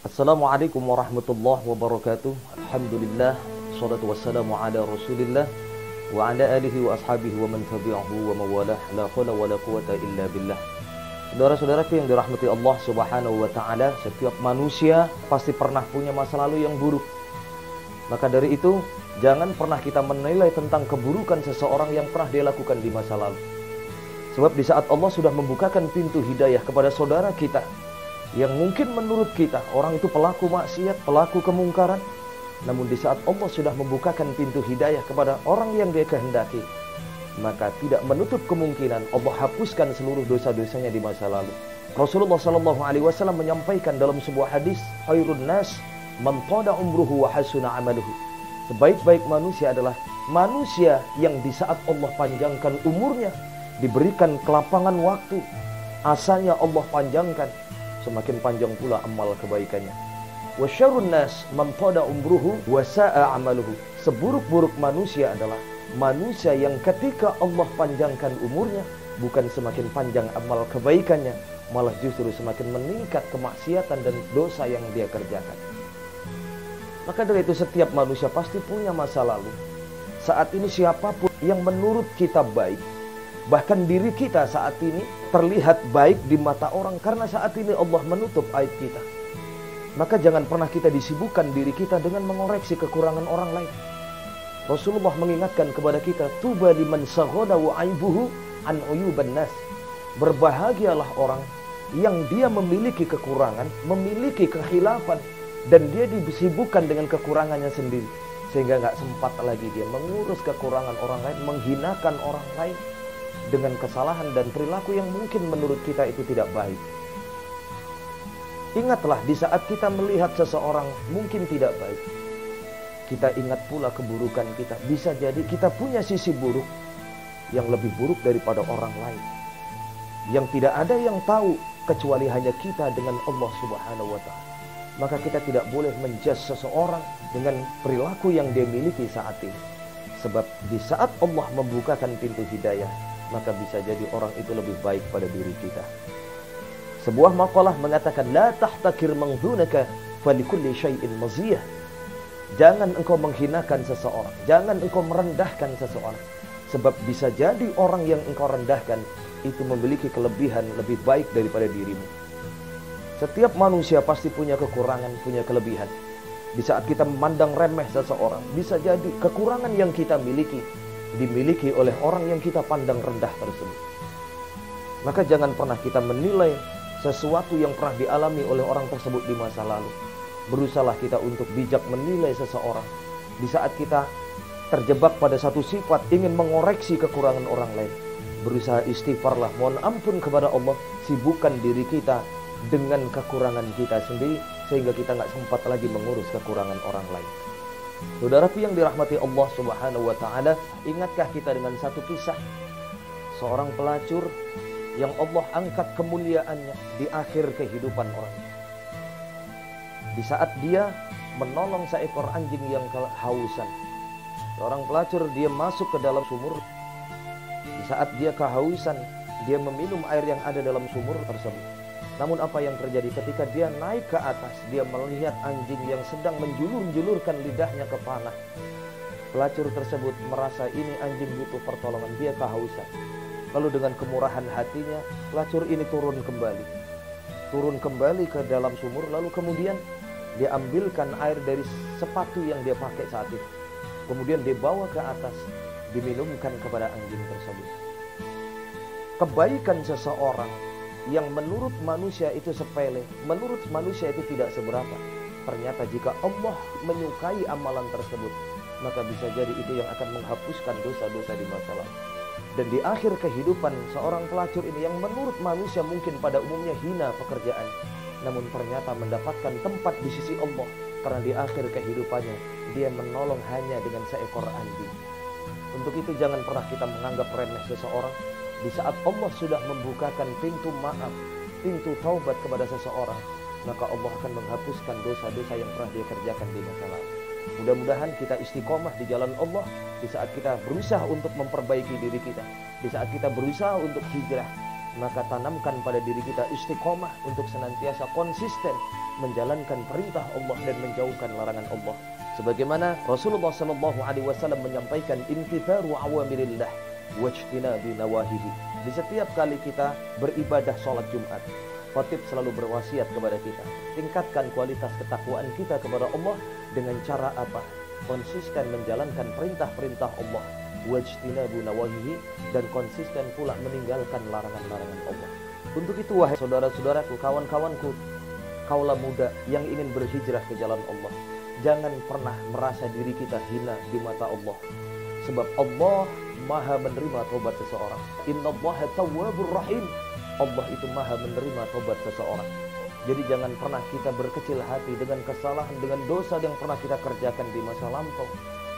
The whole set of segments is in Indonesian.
Assalamualaikum warahmatullahi wabarakatuh. Alhamdulillah, salatu wassalamu ala Rasulillah wa ala alihi wa ashabihi wa man tabi'ahu wa mawalah. La haula wa la quwata illa billah. Saudara-saudaraku yang dirahmati Allah Subhanahu wa taala, setiap manusia pasti pernah punya masa lalu yang buruk. Maka dari itu, jangan pernah kita menilai tentang keburukan seseorang yang pernah dia lakukan di masa lalu. Sebab di saat Allah sudah membukakan pintu hidayah kepada saudara kita yang mungkin menurut kita orang itu pelaku maksiat, pelaku kemungkaran, namun di saat Allah sudah membukakan pintu hidayah kepada orang yang dia kehendaki, maka tidak menutup kemungkinan Allah hapuskan seluruh dosa-dosanya di masa lalu. Rasulullah SAW menyampaikan dalam sebuah hadis, khairun nas man tada umruhu wa hasuna amaluhu. Sebaik-baik manusia adalah manusia yang di saat Allah panjangkan umurnya, diberikan kelapangan waktu, asanya Allah panjangkan, semakin panjang pula amal kebaikannya. Wa syarrun nas man tada umruhu wa sa'a amaluhu. Seburuk-buruk manusia adalah manusia yang ketika Allah panjangkan umurnya, bukan semakin panjang amal kebaikannya, malah justru semakin meningkat kemaksiatan dan dosa yang dia kerjakan. Maka dari itu setiap manusia pasti punya masa lalu. Saat ini siapapun yang menurut kita baik, bahkan diri kita saat ini terlihat baik di mata orang karena saat ini Allah menutup aib kita, maka jangan pernah kita disibukkan diri kita dengan mengoreksi kekurangan orang lain. Rasulullah mengingatkan kepada kita, tuba liman saghoda wa aibuhu an uyuban nas. Berbahagialah orang yang dia memiliki kekurangan, memiliki kekhilafan, dan dia disibukkan dengan kekurangannya sendiri, sehingga nggak sempat lagi dia mengurus kekurangan orang lain, menghinakan orang lain dengan kesalahan dan perilaku yang mungkin menurut kita itu tidak baik. Ingatlah di saat kita melihat seseorang mungkin tidak baik, kita ingat pula keburukan kita. Bisa jadi kita punya sisi buruk yang lebih buruk daripada orang lain, yang tidak ada yang tahu kecuali hanya kita dengan Allah Subhanahu wa ta'ala. Maka kita tidak boleh menjudge seseorang dengan perilaku yang dia miliki saat ini. Sebab di saat Allah membukakan pintu hidayah, maka bisa jadi orang itu lebih baik pada diri kita. Sebuah maqalah mengatakan, la tahtakir mangdunaka falikulli syai'in maziyah. Jangan engkau menghinakan seseorang, jangan engkau merendahkan seseorang, sebab bisa jadi orang yang engkau rendahkan itu memiliki kelebihan lebih baik daripada dirimu. Setiap manusia pasti punya kekurangan, punya kelebihan. Di saat kita memandang remeh seseorang, bisa jadi kekurangan yang kita miliki dimiliki oleh orang yang kita pandang rendah tersebut. Maka jangan pernah kita menilai sesuatu yang pernah dialami oleh orang tersebut di masa lalu. Berusahalah kita untuk bijak menilai seseorang. Di saat kita terjebak pada satu sifat, ingin mengoreksi kekurangan orang lain, berusaha istighfarlah, mohon ampun kepada Allah, sibukkan diri kita dengan kekurangan kita sendiri, sehingga kita nggak sempat lagi mengurus kekurangan orang lain. Saudaraku yang dirahmati Allah Subhanahu wa ta'ala, ingatkah kita dengan satu kisah seorang pelacur yang Allah angkat kemuliaannya di akhir kehidupan orang. Di saat dia menolong seekor anjing yang kehausan, seorang pelacur dia masuk ke dalam sumur. Di saat dia kehausan, dia meminum air yang ada dalam sumur tersebut. Namun apa yang terjadi ketika dia naik ke atas, dia melihat anjing yang sedang menjulur-julurkan lidahnya ke panah. Pelacur tersebut merasa ini anjing butuh pertolongan, dia kehausan. Lalu dengan kemurahan hatinya, pelacur ini turun kembali ke dalam sumur, lalu kemudian dia ambilkan air dari sepatu yang dia pakai saat itu. Kemudian dibawa ke atas, diminumkan kepada anjing tersebut. Kebaikan seseorang yang menurut manusia itu sepele, menurut manusia itu tidak seberapa, ternyata jika Allah menyukai amalan tersebut, maka bisa jadi itu yang akan menghapuskan dosa-dosa di masa lalu. Dan di akhir kehidupan seorang pelacur ini yang menurut manusia mungkin pada umumnya hina pekerjaan, namun ternyata mendapatkan tempat di sisi Allah, karena di akhir kehidupannya dia menolong hanya dengan seekor anjing. Untuk itu jangan pernah kita menganggap remeh seseorang. Di saat Allah sudah membukakan pintu maaf, pintu taubat kepada seseorang, maka Allah akan menghapuskan dosa-dosa yang pernah dia kerjakan di masa lalu. Mudah-mudahan kita istiqomah di jalan Allah di saat kita berusaha untuk memperbaiki diri kita, di saat kita berusaha untuk hijrah, maka tanamkan pada diri kita istiqomah untuk senantiasa konsisten menjalankan perintah Allah dan menjauhkan larangan Allah. Sebagaimana Rasulullah SAW menyampaikan intitharu awamirillah wajtinabi nawahihi. Di setiap kali kita beribadah sholat Jumat, khatib selalu berwasiat kepada kita, tingkatkan kualitas ketakwaan kita kepada Allah dengan cara apa? Konsisten menjalankan perintah-perintah Allah, wajtinabu nawahihi, dan konsisten pula meninggalkan larangan-larangan Allah. Untuk itu wahai saudara-saudaraku, kawan-kawanku, kaulah muda yang ingin berhijrah ke jalan Allah, jangan pernah merasa diri kita hina di mata Allah. Sebab Allah maha menerima taubat seseorang. Innallaha tawwabur rahim. Allah itu maha menerima taubat seseorang. Jadi jangan pernah kita berkecil hati dengan kesalahan, dengan dosa yang pernah kita kerjakan di masa lampau.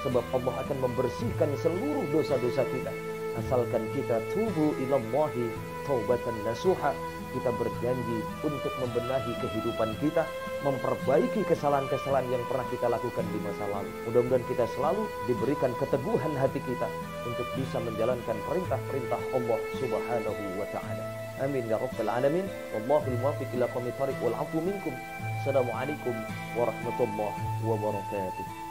Sebab Allah akan membersihkan seluruh dosa-dosa kita, asalkan kita tubu ilallahi taubatan nasuha. Kita berjanji untuk membenahi kehidupan kita, memperbaiki kesalahan-kesalahan yang pernah kita lakukan di masa lalu. Mudah-mudahan kita selalu diberikan keteguhan hati kita untuk bisa menjalankan perintah-perintah Allah Subhanahu wa ta'ala. Amin ya rabbal alamin. Wallahul muwaffiq ila aqwamit thoriq wal 'afwu minkum. Assalamualaikum warahmatullahi wabarakatuh.